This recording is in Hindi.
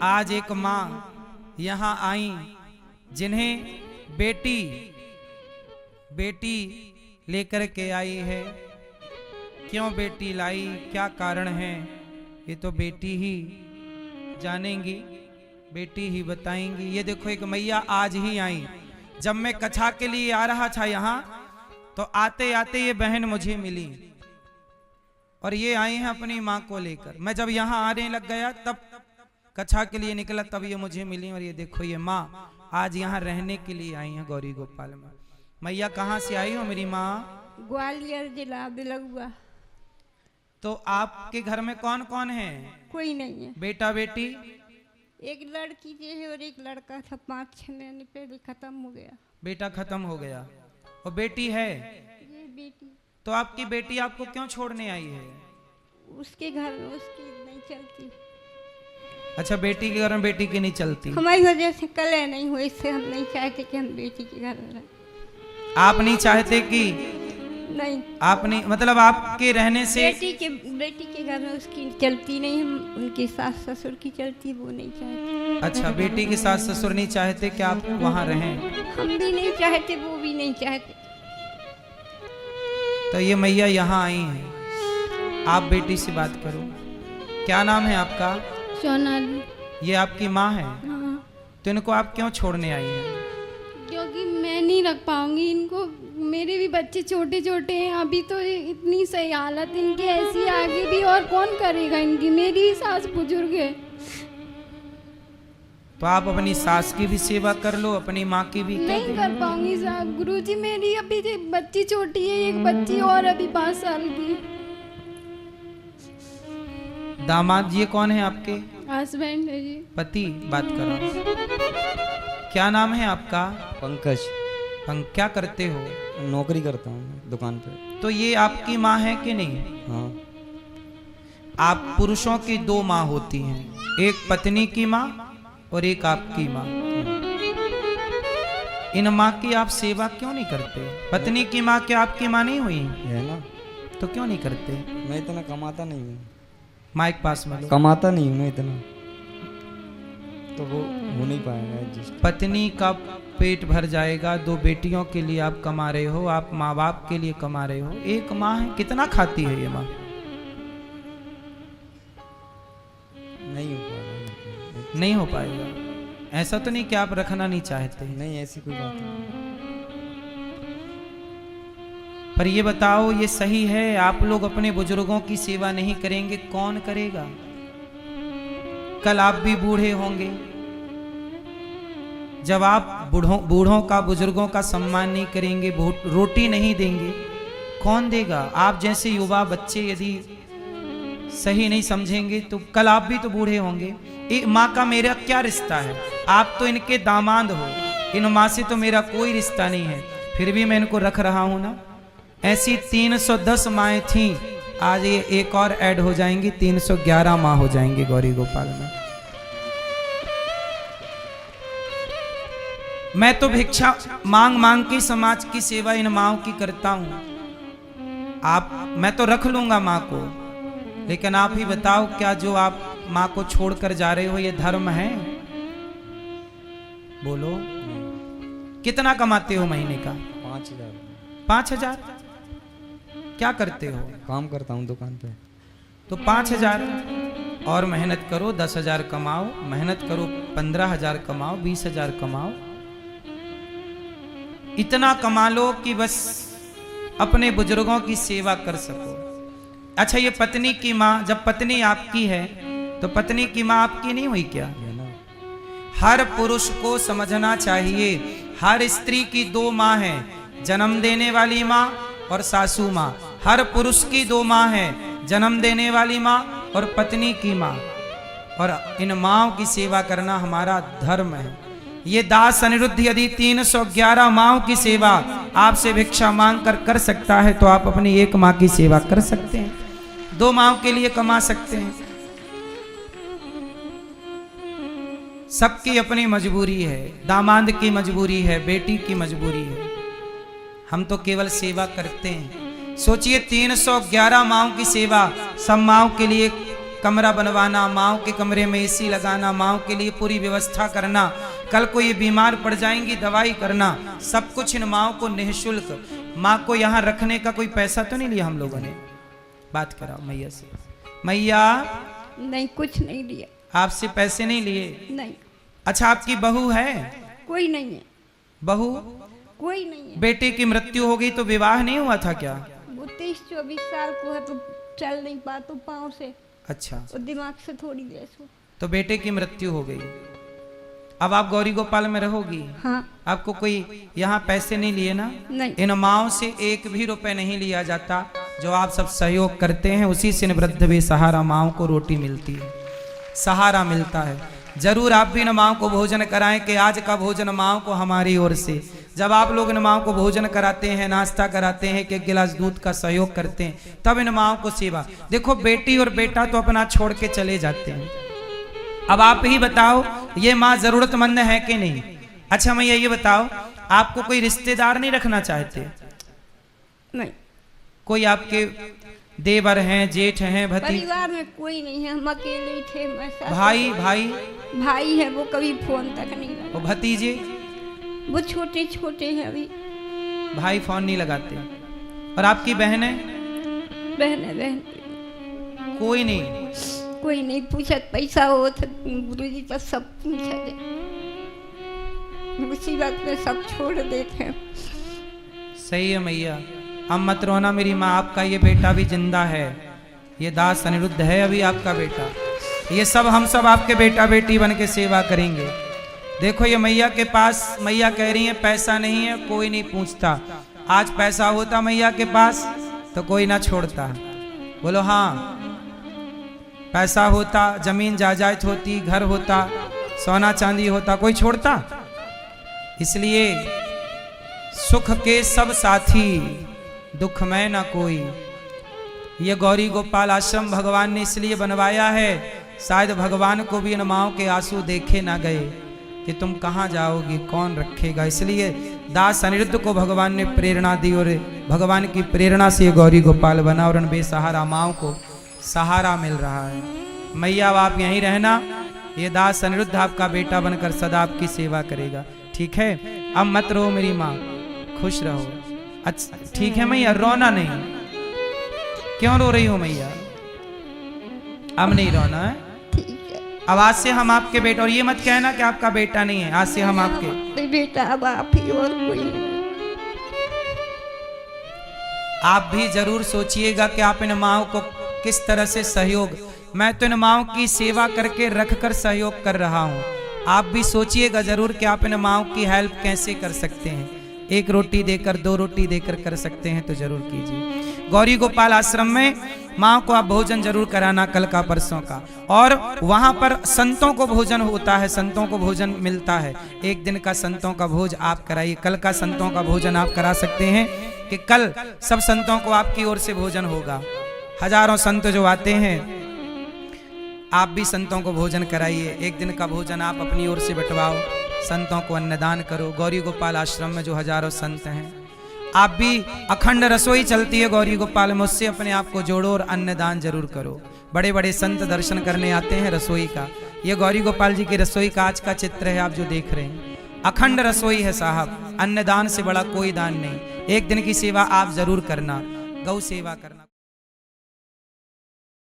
आज एक माँ यहाँ आई जिन्हें बेटी लेकर के आई है। क्यों बेटी लाई, क्या कारण है, ये तो बेटी ही जानेंगी, बेटी ही बताएंगी। ये देखो एक मैया आज ही आई। जब मैं कथा के लिए आ रहा था यहाँ तो आते आते ये बहन मुझे मिली और ये आई हैं अपनी माँ को लेकर। मैं जब यहाँ आने लग गया तब कथा के लिए निकला, तब ये मुझे मिली। और ये देखो ये माँ आज यहाँ रहने के लिए आई हैं गौरी गोपाल में। मैया कहाँ से आई हो मेरी माँ? ग्वालियर जिला बिलुआ। तो आपके घर में कौन कौन है? कोई नहीं है। बेटा बेटी? एक लड़की जो है और एक लड़का था, 5-6 महीने पहले खत्म हो गया। बेटा खत्म हो गया और बेटी है? ये बेटी। तो आपकी बेटी आपको क्यों छोड़ने आई है? उसके घर में उसकी नहीं चलती। अच्छा, बेटी के घर में बेटी की नहीं चलती। हमारी वजह से कलह नहीं हुई, इससे हम नहीं चाहते कि हम बेटी के घर में रहें। आप नहीं चाहते कि? नहीं, आप नहीं, मतलब आपके रहने से बेटी के घर में उसकी चलती नहीं, हम उनके सास ससुर की चलती, वो नहीं चाहते। अच्छा, बेटी के सास ससुर नहीं चाहते कि आप वहाँ रहें? हम भी नहीं चाहते, वो भी नहीं चाहते। तो ये मैया यहाँ आई हैं, आप बेटी से बात करो। क्या नाम है आपका? सोनाली। ये आपकी माँ है? हाँ। तो इनको आप क्यों छोड़ने आई हैं? क्योंकि मैं नहीं रख पाऊंगी इनको, मेरे भी बच्चे छोटे छोटे हैं। अभी तो इतनी सही हालत इनकी ऐसी, आगे भी और कौन करेगा इनकी? मेरी भी सास बुजुर्ग है। तो आप अपनी सास की भी सेवा कर लो, अपनी माँ की भी। नहीं कर पाऊंगी साहब, गुरुजी मेरी अभी बच्ची छोटी है, एक बच्ची और अभी 5 साल की। दामाद ये कौन है आपके? हस्बैंड है जी। पति। बात करो। क्या नाम है आपका? पंकज। क्या करते हो? नौकरी करता हूँ दुकान पे। तो ये आपकी माँ है कि नहीं? हाँ। आप पुरुषों की 2 माँ होती हैं, एक पत्नी की माँ और एक आपकी माँ। इन माँ की आप सेवा क्यों नहीं करते? पत्नी की माँ क्या आपकी माँ नहीं हुई? है ना। तो क्यों नहीं करते? मैं इतना कमाता नहीं हूँ। माइक पास में लो। कमाता नहीं हूँ मैं इतना, तो वो हो नहीं पाएगा एडजस्ट। पत्नी का पेट भर जाएगा, 2 बेटियों के लिए आप कमा रहे हो, आप माँ बाप के लिए कमा रहे हो। एक माँ है, कितना खाती है ये माँ? नहीं हो पाएगा। नहीं हो पाएगा। ऐसा तो नहीं कि आप रखना नहीं चाहते? नहीं, ऐसी कोई बात नहीं। पर ये बताओ, ये सही है? आप लोग अपने बुजुर्गों की सेवा नहीं करेंगे, कौन करेगा? कल आप भी बूढ़े होंगे। जब आप बूढ़ों का, बुजुर्गों का सम्मान नहीं करेंगे, रोटी नहीं देंगे, कौन देगा? आप जैसे युवा बच्चे यदि सही नहीं समझेंगे तो कल आप भी तो बूढ़े होंगे। एक माँ का मेरा क्या रिश्ता है? आप तो इनके दामाद हो, इन माँ से तो मेरा कोई रिश्ता नहीं है, फिर भी मैं इनको रख रहा हूं ना। ऐसी 310 माएँ थीं, आज ये एक और ऐड हो जाएंगी, 311 माँ हो जाएंगी गौरी गोपाल में। मैं तो भिक्षा मांग मांग के समाज की सेवा इन माँओं की करता हूं। मैं तो रख लूंगा माँ को, लेकिन आप ही बताओ, क्या जो आप माँ को छोड़कर जा रहे हो ये धर्म है? बोलो, कितना कमाते हो महीने का? 5000। 5000? क्या करते हो? काम करता हूँ दुकान पे। तो 5000 और मेहनत करो, 10,000 कमाओ, मेहनत करो, 15,000 कमाओ, 20,000 कमाओ। इतना कमा लो कि बस अपने बुजुर्गों की सेवा कर सको। अच्छा, ये पत्नी की माँ, जब पत्नी आपकी है तो पत्नी की माँ आपकी नहीं हुई क्या? हर पुरुष को समझना चाहिए, हर स्त्री की 2 माँ हैं, जन्म देने वाली माँ और सासू माँ। हर पुरुष की 2 माँ हैं, जन्म देने वाली माँ और पत्नी की माँ। और इन माँओं की सेवा करना हमारा धर्म है। ये दास अनिरुद्ध यदि 311 माँओं की सेवा आपसे भिक्षा मांग कर सकता है, तो आप अपनी एक माँ की सेवा कर सकते हैं, 2 माँओं के लिए कमा सकते हैं। सबकी अपनी मजबूरी है, दामाद की मजबूरी है, बेटी की मजबूरी है। हम तो केवल सेवा करते हैं। सोचिए 311 माँओं की सेवा सब माँओं के लिए कमरा बनवाना, माओ के कमरे में एसी लगाना, माओ के लिए पूरी व्यवस्था करना, कल को ये बीमार पड़ जाएंगी दवाई करना, सब कुछ इन माओ को निःशुल्क। माँ को यहाँ रखने का कोई पैसा तो नहीं लिया हम लोगों ने? बात कराओ मैया से। मैया नहीं, कुछ नहीं लिया। आपसे पैसे नहीं लिए? नहीं। अच्छा, आपकी बहू है? कोई नहीं है। बहू? कोई नहीं है। बेटे की मृत्यु हो गई तो विवाह नहीं हुआ था क्या? वो 23-24 साल को है तो चल नहीं पाता पाँव से। अच्छा, और दिमाग से थोड़ी देर से। तो बेटे की मृत्यु हो गई। अब आप गौरी गोपाल में रहोगी? हाँ। आपको कोई यहाँ पैसे नहीं लिए ना? नहीं। इन माओ से एक भी रुपए नहीं लिया जाता। जो आप सब सहयोग करते हैं उसी से इन वृद्ध बेसहारा माओ को रोटी मिलती है, सहारा मिलता है। जरूर आप भी इन माओ को भोजन कराएं कि आज का भोजन माओ को हमारी ओर से। जब आप लोग इन माओ को भोजन कराते हैं, नाश्ता कराते हैं, कि एक गिलास दूध का सहयोग करते हैं, तब इन माओ को सेवा। देखो, बेटी और बेटा तो अपना छोड़ के चले जाते हैं। अब आप ही बताओ, ये माँ जरूरतमंद है कि नहीं? अच्छा मैया ये बताओ, आपको कोई रिश्तेदार नहीं रखना चाहते? नहीं। कोई आपके देवर हैं, जेठ हैं, भतीजे? परिवार में कोई नहीं है, हम अकेले ही थे। मैं भाई? भाई भाई है, वो कभी फोन तक नहीं लगा। और भतीजे? वो छोटे छोटे हैं अभी। भाई फोन नहीं लगाते। और आपकी बहनें? बहन कोई नहीं? कोई नहीं पूछत। पैसा हो तो गुरुजी तो सब पूछा दे, मुसीबत में सब छोड़ देते हैं। सही है मैया, अब मत रोना मेरी माँ, आपका ये बेटा भी जिंदा है। ये दास अनिरुद्ध है अभी आपका बेटा। ये सब हम सब आपके बेटा बेटी बन के सेवा करेंगे। देखो ये मैया के पास, मैया कह रही है पैसा नहीं है, कोई नहीं पूछता। आज पैसा होता मैया के पास तो कोई ना छोड़ता। बोलो हाँ, पैसा होता, जमीन जायदाद होती, घर होता, सोना चांदी होता, कोई छोड़ता? इसलिए सुख के सब साथी, दुख में ना कोई। ये गौरी गोपाल आश्रम भगवान ने इसलिए बनवाया है, शायद भगवान को भी इन माओं के आंसू देखे ना गए कि तुम कहाँ जाओगी, कौन रखेगा। इसलिए दास अनिरुद्ध को भगवान ने प्रेरणा दी और भगवान की प्रेरणा से गौरी गोपाल बना और उन बेसहारा माओं को सहारा मिल रहा है। मैया अब आप यहीं रहना, ये दास अनिरुद्ध आपका बेटा बनकर सदा आपकी सेवा करेगा, ठीक है? अब मत रो मेरी माँ, खुश रहो। अच्छा ठीक है मैया, रोना नहीं। क्यों रो रही हो मैया? अब नहीं रोना है? ठीक है। अब आज से हम आपके बेटा, और ये मत कहना कि आपका बेटा नहीं है, आज से हम आपके बेटा अब आप ही और कोई नहीं। आप भी जरूर सोचिएगा कि आप इन माओं को किस तरह से सहयोग, मैं तो इन माओं की सेवा करके रख कर सहयोग कर रहा हूँ। आप भी सोचिएगा जरूर कि आप इन माओं की हेल्प कैसे कर सकते हैं। एक रोटी देकर, दो रोटी देकर कर सकते हैं तो जरूर कीजिए। गौरी गोपाल आश्रम में माँ को आप भोजन जरूर कराना, कल का परसों का। और वहाँ पर संतों को भोजन होता है, संतों को भोजन मिलता है। एक दिन का संतों का भोज आप कराइए, कल का संतों का भोजन आप करा सकते हैं कि कल सब संतों को आपकी ओर से भोजन होगा। हजारों संत जो आते हैं, आप भी संतों को भोजन कराइए। एक दिन का भोजन आप अपनी ओर से बंटवाओ, संतों को अन्नदान करो। गौरी गोपाल आश्रम में जो हजारों संत हैं, आप भी, अखंड रसोई चलती है गौरी गोपाल में, उससे अपने आप को जोड़ो और अन्नदान जरूर करो। बड़े बड़े संत दर्शन करने आते हैं रसोई का। ये गौरी गोपाल जी की रसोई का आज का चित्र है, आप जो देख रहे हैं। अखंड रसोई है साहब, अन्नदान से बड़ा कोई दान नहीं। एक दिन की सेवा आप जरूर करना, गौ सेवा करना।